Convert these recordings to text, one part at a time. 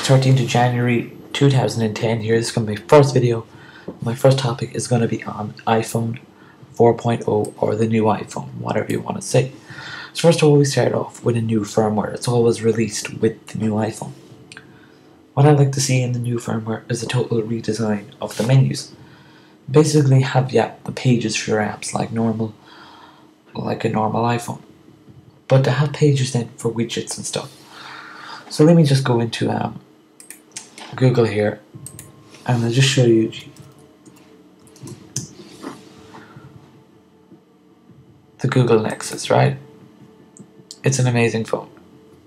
13th of January 2010 here. This is going to be my first video. My first topic is going to be on iPhone 4.0 or the new iPhone, whatever you want to say. So first of all, we start off with a new firmware. It's always released with the new iPhone. What I like to see in the new firmware is a total redesign of the menus. Basically have the pages for your apps like a normal iPhone, but to have pages then for widgets and stuff. So let me just go into Google here, and I'll just show you the Google Nexus, right? It's an amazing phone.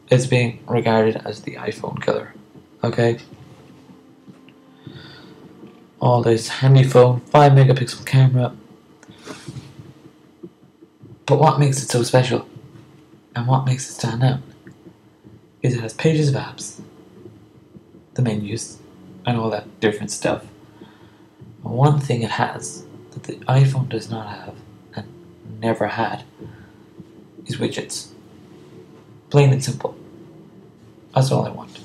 It's being regarded as the iPhone killer, okay? All this handy phone, 5 megapixel camera. But what makes it so special, and what makes it stand out, is it has pages of apps, the menus, and all that different stuff. One thing it has that the iPhone does not have, and never had, is widgets. Plain and simple. That's all I want.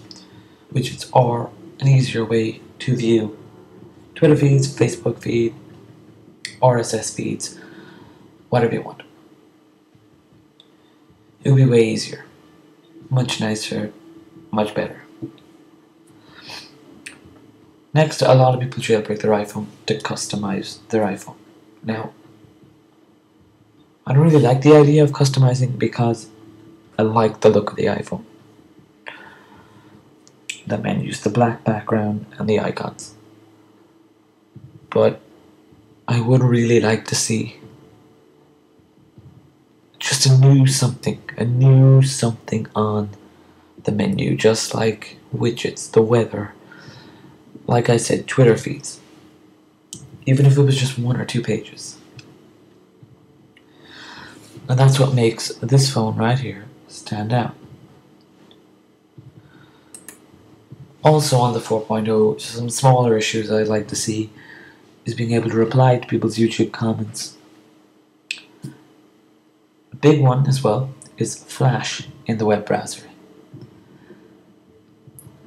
Widgets are an easier way to view Twitter feeds, Facebook feed, RSS feeds, whatever you want. It would be way easier, much nicer, much better. Next, a lot of people jailbreak their iPhone to customize their iPhone. Now, I don't really like the idea of customizing because I like the look of the iPhone. The menus, the black background, and the icons. But I would really like to see just a new something on the menu, just like widgets, the weather, like I said, Twitter feeds, even if it was just 1 or 2 pages. And that's what makes this phone right here stand out. Also on the 4.0, some smaller issues I'd like to see is being able to reply to people's YouTube comments. A big one as well is Flash in the web browser.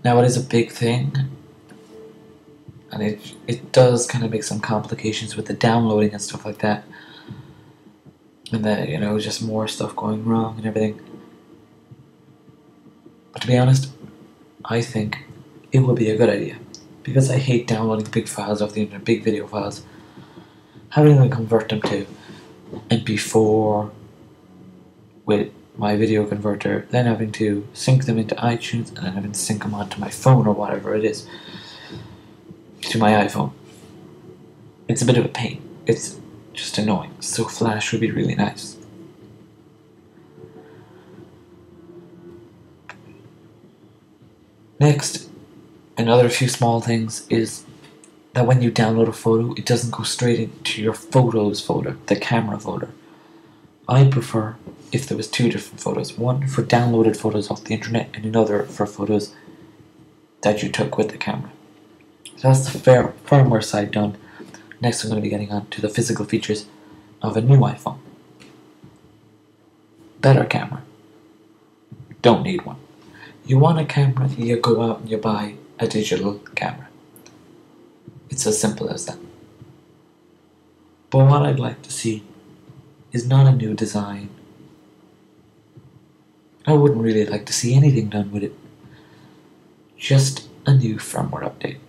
Now it is a big thing, and it does kind of make some complications with the downloading and stuff like that, and then, you know, just more stuff going wrong and everything. But to be honest, I think it would be a good idea, because I hate downloading big files off the internet, big video files, having to convert them to MP4 with my video converter, then having to sync them into iTunes, and then having to sync them onto my phone or whatever it is, to my iPhone. It's a bit of a pain. It's just annoying. So Flash would be really nice. Next, another few small things is that when you download a photo, it doesn't go straight into your photos folder, the camera folder. I prefer if there was 2 different photos, one for downloaded photos off the internet and another for photos that you took with the camera. So that's the firmware side done. Next I'm going to be getting on to the physical features of a new iPhone. Better camera. Don't need one. You want a camera, you go out and you buy a digital camera. It's as simple as that. But what I'd like to see is not a new design. I wouldn't really like to see anything done with it. Just a new firmware update.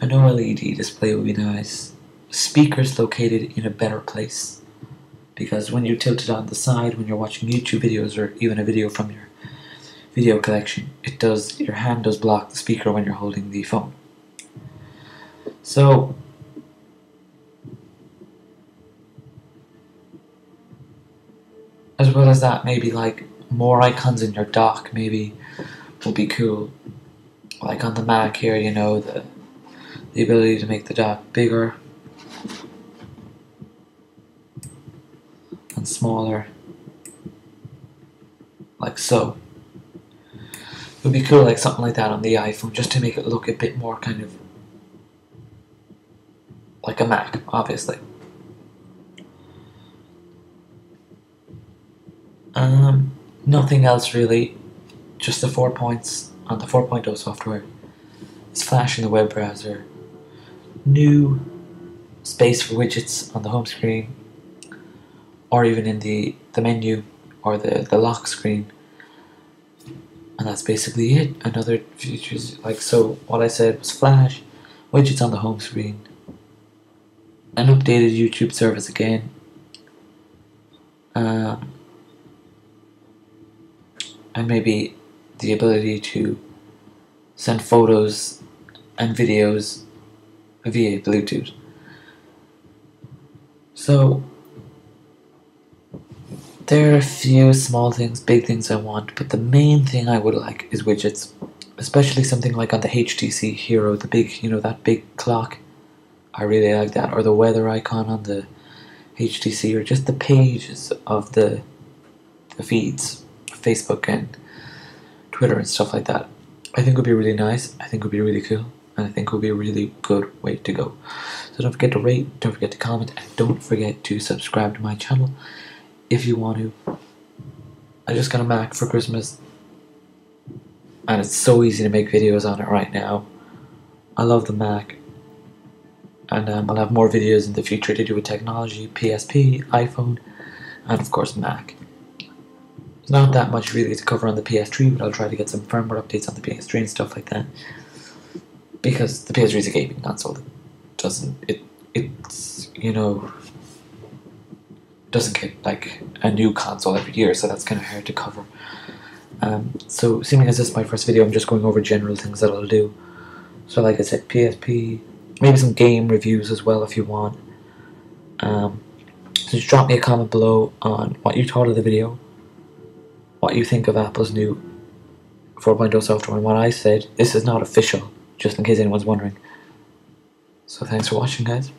An OLED display would be nice. Speakers located in a better place, because when you tilt it on the side when you're watching YouTube videos or even a video from your video collection, your hand does block the speaker when you're holding the phone. So as well as that, maybe like more icons in your dock maybe would be cool. Like on the Mac here, you know, the ability to make the dock bigger and smaller, like so. It would be cool, like something like that on the iPhone, just to make it look a bit more kind of like a Mac, obviously. Nothing else really, just the 4 points on the 4.0 software is Flash in the web browser, new space for widgets on the home screen, or even in the menu or the lock screen. And that's basically it. Another features, like, so what I said was Flash, widgets on the home screen, an updated YouTube service again, and maybe the ability to send photos and videos via Bluetooth. So there are a few small things, big things I want, but the main thing I would like is widgets, especially something like on the HTC Hero, the big, that big clock. I really like that, or the weather icon on the HTC, or just the pages of the feeds, Facebook and Twitter and stuff like that. I think would be really nice. I think would be really cool, and I think would be a really good way to go. So don't forget to rate, don't forget to comment, and don't forget to subscribe to my channel if you want to. I just got a Mac for Christmas, and it's so easy to make videos on it right now. I love the Mac, and I'll have more videos in the future to do with technology, PSP, iPhone, and of course Mac. There's not that much really to cover on the PS3, but I'll try to get some firmware updates on the PS3 and stuff like that, because the PS3 is a gaming console. It's doesn't get like a new console every year, so that's kind of hard to cover. So seeming as this is my first video, I'm just going over general things that I'll do. So like I said, PSP, maybe some game reviews as well if you want. So just drop me a comment below on what you thought of the video, what you think of Apple's new 4.0 software, and what I said. This is not official, just in case anyone's wondering. So thanks for watching, guys.